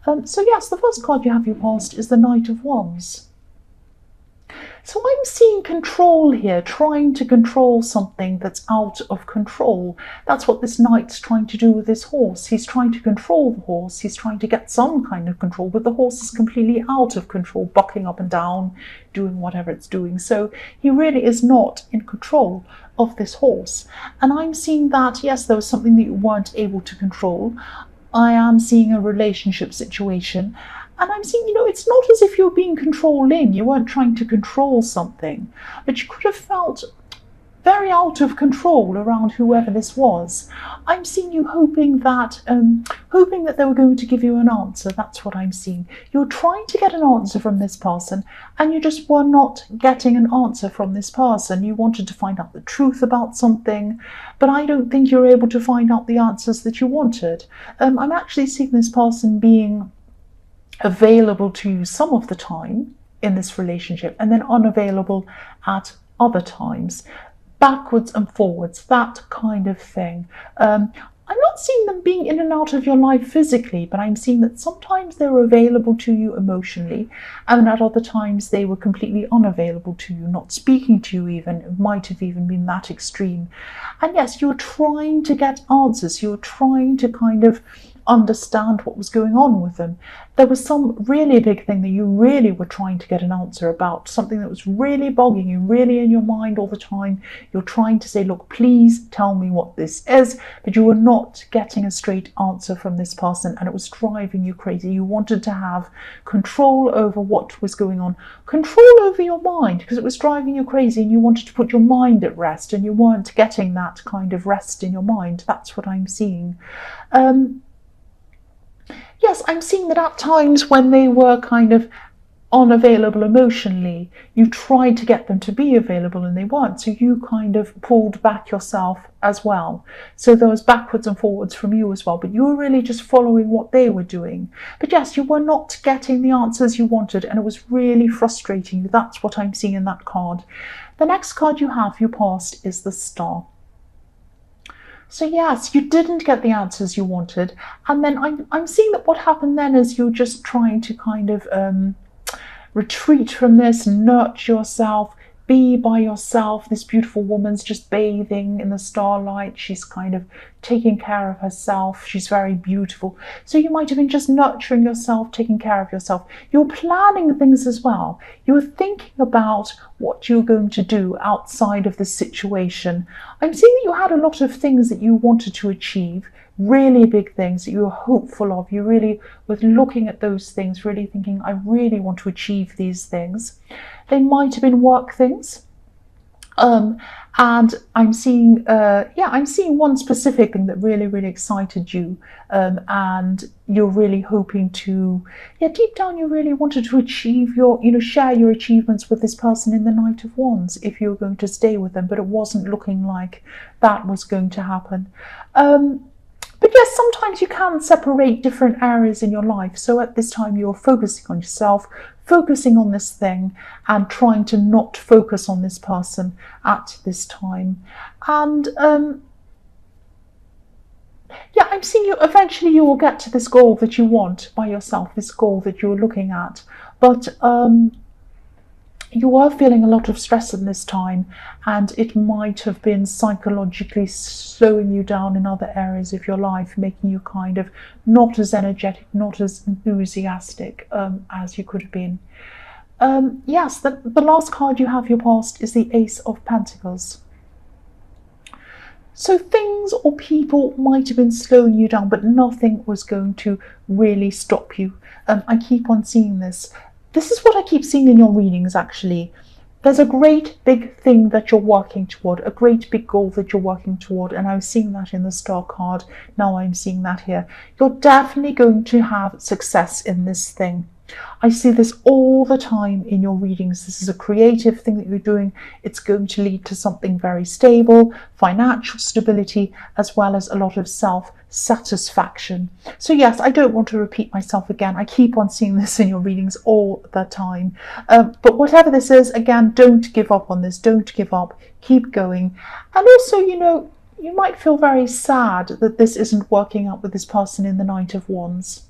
So yes, the first card you have your past is the Knight of Wands. So I'm seeing control here, trying to control something that's out of control. That's what this knight's trying to do with this horse. He's trying to control the horse. He's trying to get some kind of control, but the horse is completely out of control, bucking up and down, doing whatever it's doing. So he really is not in control of this horse. And I'm seeing that, yes, there was something that you weren't able to control. I am seeing a relationship situation. And I'm seeing, it's not as if you're being controlling. You weren't trying to control something, but you could have felt very out of control around whoever this was. I'm seeing you hoping that they were going to give you an answer. That's what I'm seeing. You're trying to get an answer from this person, and you just were not getting an answer from this person. You wanted to find out the truth about something, but I don't think you're able to find out the answers that you wanted. I'm actually seeing this person being available to you some of the time in this relationship, and then unavailable at other times, backwards and forwards, that kind of thing. I'm not seeing them being in and out of your life physically, but I'm seeing that sometimes they were available to you emotionally, and at other times they were completely unavailable to you, not speaking to you even. It might have even been that extreme. And yes, you're trying to get answers. You're trying to kind of understand what was going on with them. There was some really big thing that you really were trying to get an answer about, something that was really bogging you, really in your mind all the time. You're trying to say, look, please tell me what this is, but you were not getting a straight answer from this person, and it was driving you crazy. You wanted to have control over what was going on, control over your mind, because it was driving you crazy, and you wanted to put your mind at rest, and you weren't getting that kind of rest in your mind. That's what I'm seeing. Yes, I'm seeing that at times when they were kind of unavailable emotionally, you tried to get them to be available and they weren't. So you kind of pulled back yourself as well. So there was backwards and forwards from you as well, but you were really just following what they were doing. But yes, you were not getting the answers you wanted, and it was really frustrating you. That's what I'm seeing in that card. The next card you have, your past, is the Star. So yes, you didn't get the answers you wanted. And then I'm seeing that what happened then is you're just trying to kind of retreat from this, nurture yourself, be by yourself. This beautiful woman's just bathing in the starlight. She's kind of taking care of herself. She's very beautiful. So you might have been just nurturing yourself, taking care of yourself. You're planning things as well. You're thinking about what you're going to do outside of the situation. I'm seeing that you had a lot of things that you wanted to achieve, really big things that you were hopeful of. You really were looking at those things, really thinking, I really want to achieve these things. They might have been work things. And I'm seeing, I'm seeing one specific thing that really, really excited you. And you're really hoping to, deep down you really wanted to achieve your, share your achievements with this person in the Knight of Wands if you were going to stay with them, but it wasn't looking like that was going to happen. But yes, sometimes you can separate different areas in your life. So at this time, you're focusing on yourself, focusing on this thing, and trying to not focus on this person at this time. And I'm seeing you eventually you will get to this goal that you want by yourself, this goal that you're looking at. But you are feeling a lot of stress in this time, and it might have been psychologically slowing you down in other areas of your life, making you kind of not as energetic, not as enthusiastic as you could have been. Yes, the last card you have your past is the Ace of Pentacles. So things or people might have been slowing you down, but nothing was going to really stop you. I keep on seeing this. This is what I keep seeing in your readings, actually. There's a great big thing that you're working toward, a great big goal that you're working toward, and I was seeing that in the Star card. Now I'm seeing that here. You're definitely going to have success in this thing. I see this all the time in your readings. This is a creative thing that you're doing. It's going to lead to something very stable, financial stability, as well as a lot of self-satisfaction. So yes, I don't want to repeat myself again. I keep on seeing this in your readings all the time. But whatever this is, again, don't give up on this. Don't give up. Keep going. And also, you might feel very sad that this isn't working out with this person in the Knight of Wands.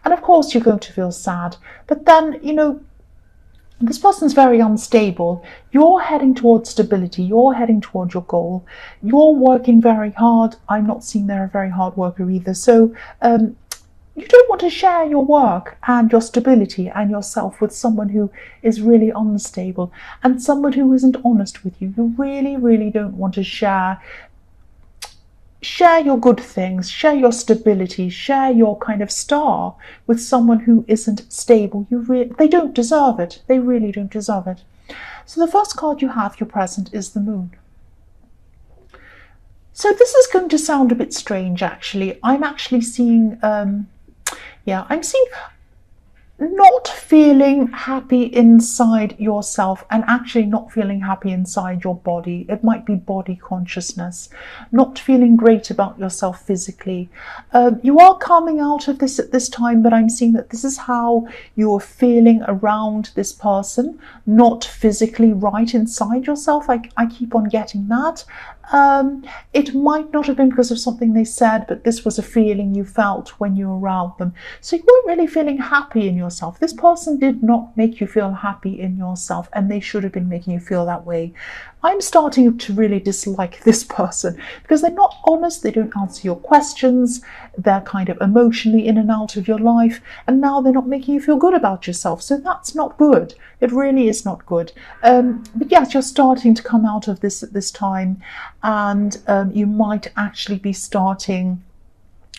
And of course, you're going to feel sad. But then, you know, this person's very unstable. You're heading towards stability. You're heading towards your goal. You're working very hard. I'm not seeing they're a very hard worker either. So you don't want to share your work and your stability and yourself with someone who is really unstable and someone who isn't honest with you. You really, really don't want to share your good things, share your stability, share your kind of star with someone who isn't stable. They don't deserve it. They really don't deserve it. So the first card you have, your present, is the Moon. So this is going to sound a bit strange, actually. I'm actually seeing, I'm seeing not feeling happy inside yourself and actually not feeling happy inside your body. It might be body consciousness, not feeling great about yourself physically. You are coming out of this at this time, but I'm seeing that this is how you're feeling around this person, not physically right inside yourself. I keep on getting that. It might not have been because of something they said, but this was a feeling you felt when you were around them. So you weren't really feeling happy in yourself. This person did not make you feel happy in yourself, and they should have been making you feel that way. I'm starting to really dislike this person because they're not honest, they don't answer your questions, they're kind of emotionally in and out of your life, and now they're not making you feel good about yourself. So that's not good. It really is not good. But yes, you're starting to come out of this at this time, and you might actually be starting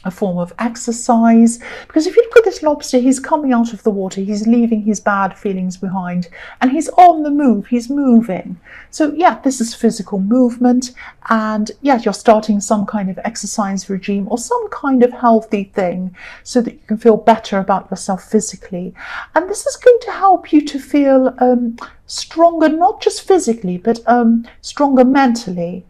a form of exercise, because if you look at this lobster, he's coming out of the water, he's leaving his bad feelings behind, and he's on the move, he's moving. So yeah, this is physical movement, and yeah, you're starting some kind of exercise regime or some kind of healthy thing so that you can feel better about yourself physically. And this is going to help you to feel stronger, not just physically, but stronger mentally.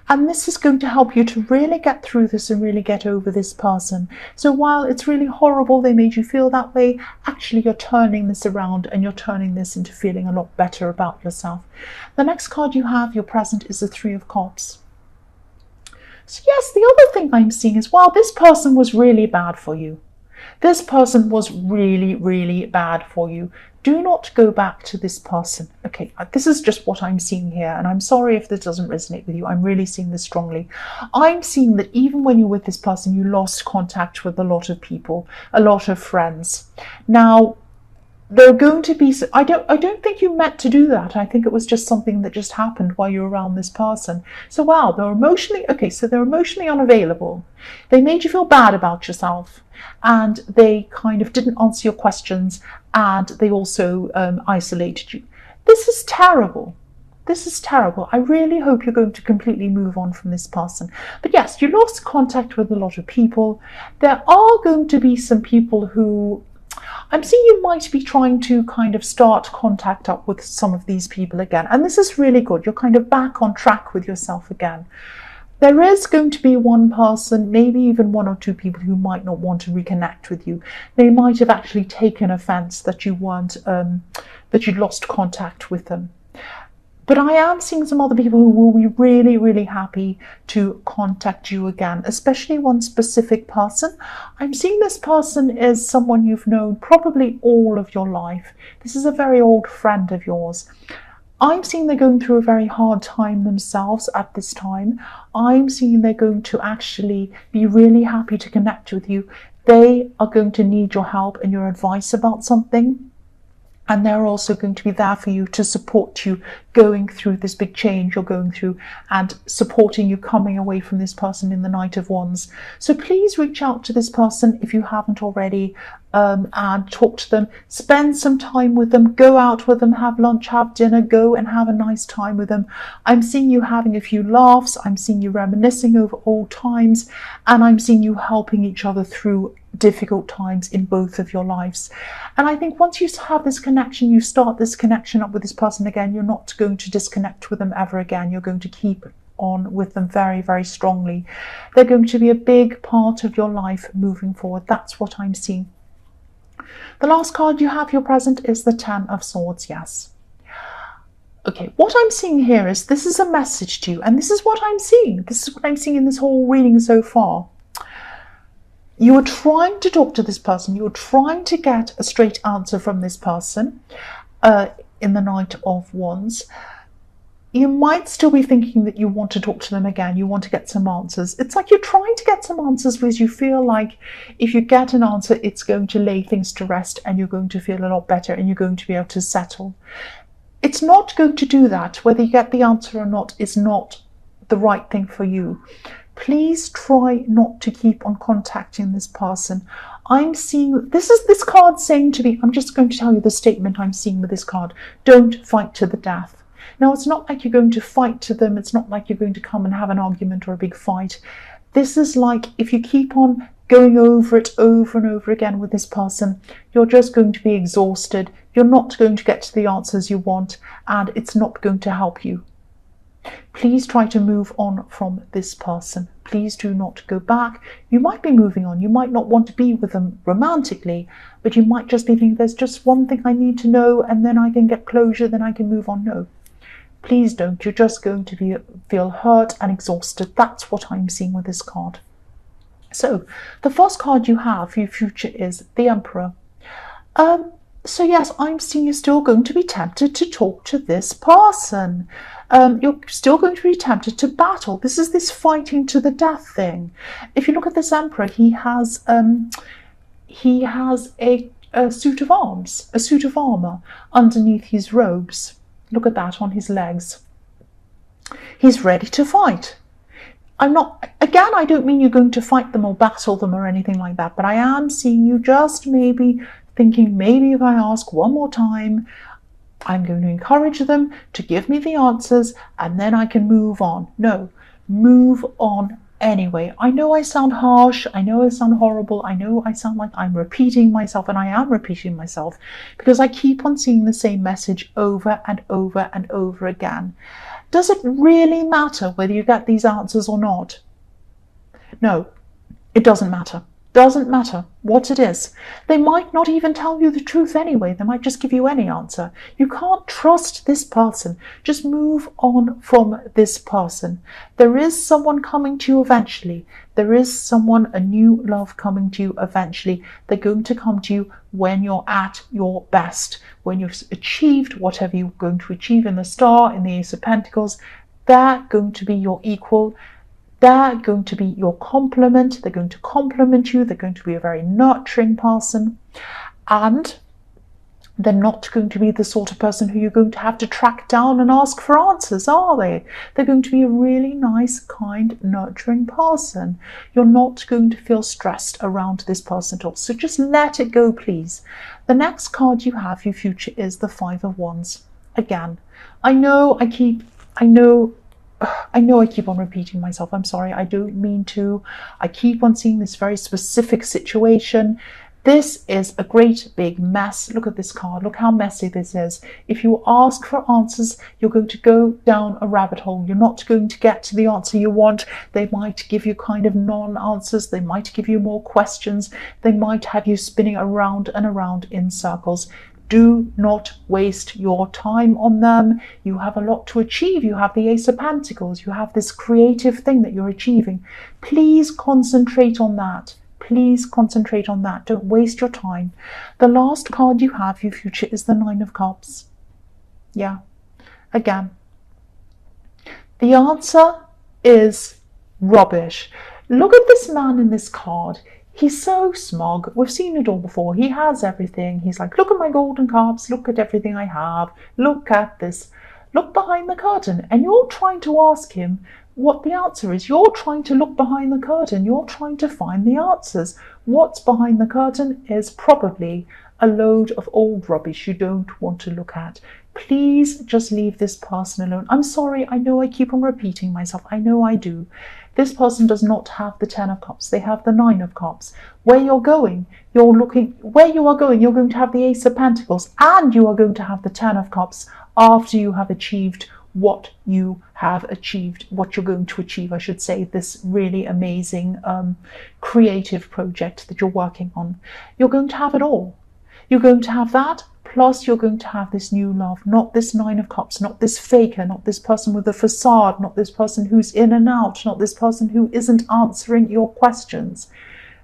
And this is going to help you to really get through this and really get over this person. So while it's really horrible they made you feel that way, actually you're turning this around and you're turning this into feeling a lot better about yourself. The next card you have, your present, is the Three of Cups. So yes, the other thing I'm seeing is, wow, this person was really bad for you. This person was really, really bad for you. Do not go back to this person. Okay, this is just what I'm seeing here, and I'm sorry if this doesn't resonate with you. I'm really seeing this strongly. I'm seeing that even when you're with this person, you lost contact with a lot of people, a lot of friends. Now, there are going to be, I don't think you meant to do that. I think it was just something that just happened while you're around this person. So wow, they're emotionally unavailable. They made you feel bad about yourself, and they kind of didn't answer your questions, and they also isolated you. This is terrible. This is terrible. I really hope you're going to completely move on from this person. But yes, you lost contact with a lot of people. There are going to be some people who, I'm seeing you might be trying to kind of start contact up with some of these people again. And this is really good. You're kind of back on track with yourself again. There is going to be one person, maybe even one or two people, who might not want to reconnect with you. They might have actually taken offense that you weren't, that you'd lost contact with them. But I am seeing some other people who will be really, really happy to contact you again, especially one specific person. I'm seeing this person is someone you've known probably all of your life. This is a very old friend of yours. I'm seeing they're going through a very hard time themselves at this time. I'm seeing they're going to actually be really happy to connect with you. They are going to need your help and your advice about something. And they're also going to be there for you to support you going through this big change you're going through, and supporting you coming away from this person in the Knight of Wands. So please reach out to this person if you haven't already, and talk to them. Spend some time with them. Go out with them. Have lunch, have dinner. Go and have a nice time with them. I'm seeing you having a few laughs. I'm seeing you reminiscing over old times. And I'm seeing you helping each other through difficult times in both of your lives. And I think once you have this connection, you start this connection up with this person again, you're not going to disconnect with them ever again. You're going to keep on with them very, very strongly. They're going to be a big part of your life moving forward. That's what I'm seeing. The last card you have, your present, is the Ten of Swords. Yes. Okay, what I'm seeing here is this is a message to you, and this is what I'm seeing. This is what I'm seeing in this whole reading so far. You are trying to talk to this person. You are trying to get a straight answer from this person in the Knight of Wands. You might still be thinking that you want to talk to them again. You want to get some answers. It's like you're trying to get some answers because you feel like if you get an answer, it's going to lay things to rest and you're going to feel a lot better and you're going to be able to settle. It's not going to do that. Whether you get the answer or not is not the right thing for you. Please try not to keep on contacting this person. I'm seeing, this card saying to me, I'm just going to tell you the statement I'm seeing with this card. Don't fight to the death. Now, it's not like you're going to fight to them. It's not like you're going to come and have an argument or a big fight. This is like if you keep on going over it over and over again with this person, you're just going to be exhausted. You're not going to get to the answers you want, and it's not going to help you. Please try to move on from this person. Please do not go back. You might be moving on. You might not want to be with them romantically, but you might just be thinking, there's just one thing I need to know, and then I can get closure, then I can move on. No. Please don't. You're just going to feel hurt and exhausted. That's what I'm seeing with this card. So the first card you have for your future is the Emperor. So yes, I'm seeing you're still going to be tempted to talk to this person. You're still going to be tempted to battle. This is this fighting to the death thing. If you look at this Emperor, he has a suit of arms, a suit of armor underneath his robes. Look at that on his legs. He's ready to fight. I don't mean you're going to fight them or battle them or anything like that, but I am seeing you just maybe thinking, maybe if I ask one more time, I'm going to encourage them to give me the answers and then I can move on. No, move on anyway. I know I sound harsh. I know I sound horrible. I know I sound like I'm repeating myself, and I am repeating myself because I keep on seeing the same message over and over and over again. Does it really matter whether you get these answers or not? No, it doesn't matter. Doesn't matter what it is. They might not even tell you the truth anyway. They might just give you any answer. You can't trust this person. Just move on from this person. There is someone coming to you eventually. There is someone, a new love coming to you eventually. They're going to come to you when you're at your best, when you've achieved whatever you're going to achieve in the Star, in the Ace of Pentacles. They're going to be your equal. They're going to be your complement. They're going to compliment you. They're going to be a very nurturing person. And they're not going to be the sort of person who you're going to have to track down and ask for answers, are they? They're going to be a really nice, kind, nurturing person. You're not going to feel stressed around this person at all. So just let it go, please. The next card you have, your future, is the Five of Wands. Again, I know I keep on repeating myself. I'm sorry, I don't mean to. I keep on seeing this very specific situation. This is a great big mess. Look at this card. Look how messy this is. If you ask for answers, you're going to go down a rabbit hole. You're not going to get to the answer you want. They might give you kind of non-answers. They might give you more questions. They might have you spinning around and around in circles. Do not waste your time on them. You have a lot to achieve. You have the Ace of Pentacles. You have this creative thing that you're achieving. Please concentrate on that. Please concentrate on that. Don't waste your time. The last card you have, your future, is the Nine of Cups. Yeah. Again, the answer is rubbish. Look at this man in this card. He's so smug. We've seen it all before. He has everything. He's like, look at my golden cups. Look at everything I have. Look at this. Look behind the curtain. And you're trying to ask him what the answer is. You're trying to look behind the curtain. You're trying to find the answers. What's behind the curtain is probably a load of old rubbish you don't want to look at. Please just leave this person alone. I'm sorry. I know I keep on repeating myself. I know I do. This person does not have the Ten of Cups. They have the Nine of Cups. Where you're going, you're going to have the Ace of Pentacles, and you are going to have the Ten of Cups after you have achieved what you have achieved, what you're going to achieve, I should say, this really amazing creative project that you're working on. You're going to have it all. You're going to have that, plus you're going to have this new love, not this Nine of Cups, not this faker, not this person with a facade, not this person who's in and out, not this person who isn't answering your questions.